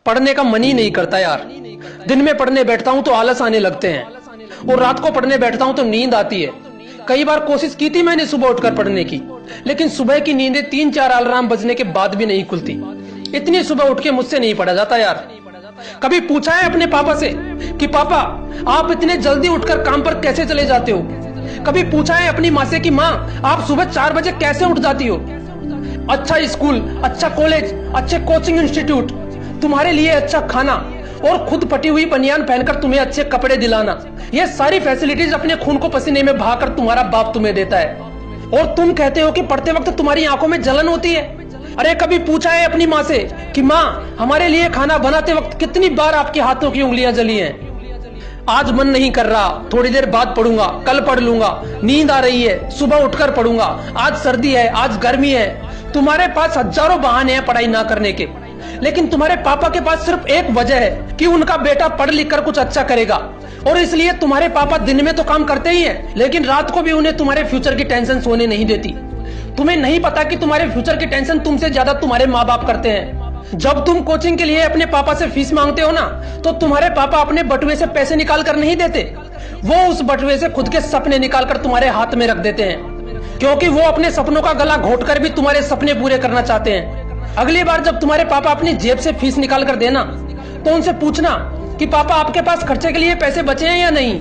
पढ़ने का मन ही नहीं करता यार। दिन में पढ़ने बैठता हूं तो आलस आने लगते हैं और रात को पढ़ने बैठता हूं तो नींद आती है। कई बार कोशिश की थी मैंने सुबह उठकर पढ़ने की, लेकिन सुबह की नींदें 3-4 अलार्म बजने के बाद भी नहीं खुलती। इतनी सुबह उठ के मुझसे नहीं पढ़ा जाता यार। कभी पूछा है अपने पापा से कि पापा आप इतने जल्दी उठकर काम पर कैसे चले जाते हो? कभी पूछा है अपनी माँ से कि माँ आप सुबह 4 बजे कैसे उठ जाती हो? अच्छा स्कूल, अच्छा कॉलेज, अच्छे कोचिंग इंस्टीट्यूट, तुम्हारे लिए अच्छा खाना और खुद फटी हुई बनियान पहनकर तुम्हें अच्छे कपड़े दिलाना, ये सारी फैसिलिटीज अपने खून को पसीने में बहाकर तुम्हारा बाप तुम्हें देता है, और तुम कहते हो कि पढ़ते वक्त तुम्हारी आंखों में जलन होती है। अरे कभी पूछा है अपनी माँ से कि माँ हमारे लिए खाना बनाते वक्त कितनी बार आपके हाथों की उंगलियां जली हैं? आज मन नहीं कर रहा, थोड़ी देर बाद पढ़ूंगा, कल पढ़ लूंगा, नींद आ रही है, सुबह उठकर पढ़ूंगा, आज सर्दी है, आज गर्मी है। तुम्हारे पास हजारों बहाने हैं पढ़ाई ना करने के, लेकिन तुम्हारे पापा के पास सिर्फ एक वजह है कि उनका बेटा पढ़ लिख कर कुछ अच्छा करेगा, और इसलिए तुम्हारे पापा दिन में तो काम करते ही हैं, लेकिन रात को भी उन्हें तुम्हारे फ्यूचर की टेंशन सोने नहीं देती। तुम्हें नहीं पता कि तुम्हारे फ्यूचर की टेंशन तुमसे ज्यादा तुम्हारे माँ बाप करते हैं। जब तुम कोचिंग के लिए अपने पापा से फीस मांगते हो ना, तो तुम्हारे पापा अपने बटुए से पैसे निकाल कर नहीं देते, वो उस बटुए से खुद के सपने निकाल कर तुम्हारे हाथ में रख देते हैं, क्योंकि वो अपने सपनों का गला घोटकर भी तुम्हारे सपने पूरे करना चाहते हैं। अगली बार जब तुम्हारे पापा अपनी जेब से फीस निकाल कर देना, तो उनसे पूछना कि पापा आपके पास खर्चे के लिए पैसे बचे हैं या नहीं।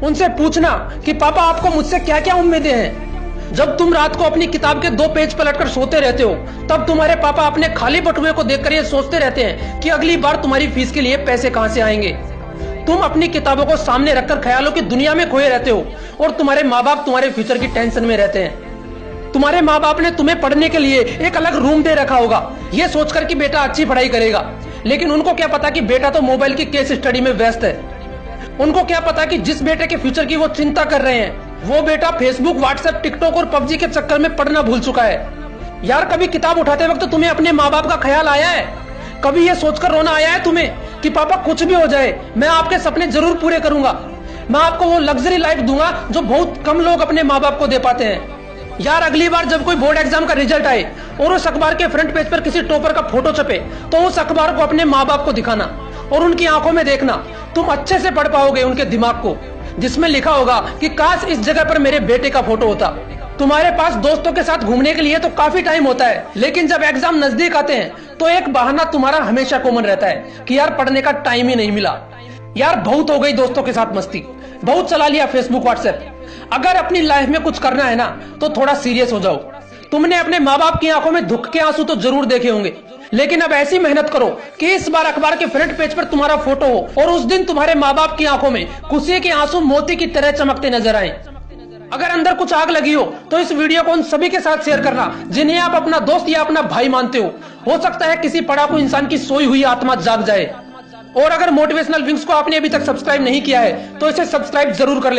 उनसे पूछना कि पापा आपको मुझसे क्या क्या उम्मीदें हैं। जब तुम रात को अपनी किताब के 2 पेज पलटकर सोते रहते हो, तब तुम्हारे पापा अपने खाली बटुए को देखकर ये सोचते रहते हैं कि अगली बार तुम्हारी फीस के लिए पैसे कहां से आएंगे। तुम अपनी किताबों को सामने रखकर ख्यालों की दुनिया में खोए रहते हो, और तुम्हारे माँ बाप तुम्हारे फ्यूचर की टेंशन में रहते हैं। तुम्हारे माँ बाप ने तुम्हें पढ़ने के लिए एक अलग रूम दे रखा होगा, ये सोचकर कि बेटा अच्छी पढ़ाई करेगा, लेकिन उनको क्या पता कि बेटा तो मोबाइल की केस स्टडी में व्यस्त है। उनको क्या पता कि जिस बेटे के फ्यूचर की वो चिंता कर रहे हैं, वो बेटा फेसबुक, व्हाट्सएप, टिकटॉक और पबजी के चक्कर में पढ़ना भूल चुका है। यार कभी किताब उठाते वक्त तुम्हें अपने माँ बाप का ख्याल आया है? कभी ये सोचकर रोना आया है तुम्हें कि पापा कुछ भी हो जाए मैं आपके सपने जरूर पूरे करूंगा, मैं आपको वो लग्जरी लाइफ दूंगा जो बहुत कम लोग अपने माँ बाप को दे पाते हैं। यार अगली बार जब कोई बोर्ड एग्जाम का रिजल्ट आए और उस अखबार के फ्रंट पेज पर किसी टॉपर का फोटो छपे, तो उस अखबार को अपने माँ बाप को दिखाना और उनकी आंखों में देखना, तुम अच्छे से पढ़ पाओगे उनके दिमाग को, जिसमें लिखा होगा कि काश इस जगह पर मेरे बेटे का फोटो होता। तुम्हारे पास दोस्तों के साथ घूमने के लिए तो काफी टाइम होता है, लेकिन जब एग्जाम नजदीक आते हैं तो एक बहाना तुम्हारा हमेशा कॉमन रहता है कि यार पढ़ने का टाइम ही नहीं मिला। यार बहुत हो गई दोस्तों के साथ मस्ती, बहुत चला लिया फेसबुक, व्हाट्सएप। अगर अपनी लाइफ में कुछ करना है ना, तो थोड़ा सीरियस हो जाओ। तुमने अपने माँ बाप की आंखों में दुख के आंसू तो जरूर देखे होंगे, लेकिन अब ऐसी मेहनत करो कि इस बार अखबार के फ्रंट पेज पर तुम्हारा फोटो हो और उस दिन तुम्हारे माँ बाप की आंखों में खुशी के आंसू मोती की तरह चमकते नजर आए। अगर अंदर कुछ आग लगी हो तो इस वीडियो को उन सभी के साथ शेयर करना जिन्हें आप अपना दोस्त या अपना भाई मानते हो सकता है किसी पढ़ाकू इंसान की सोई हुई आत्मा जाग जाए। और अगर मोटिवेशनल विंग्स को आपने अभी तक सब्सक्राइब नहीं किया है तो इसे सब्सक्राइब जरूर कर ले।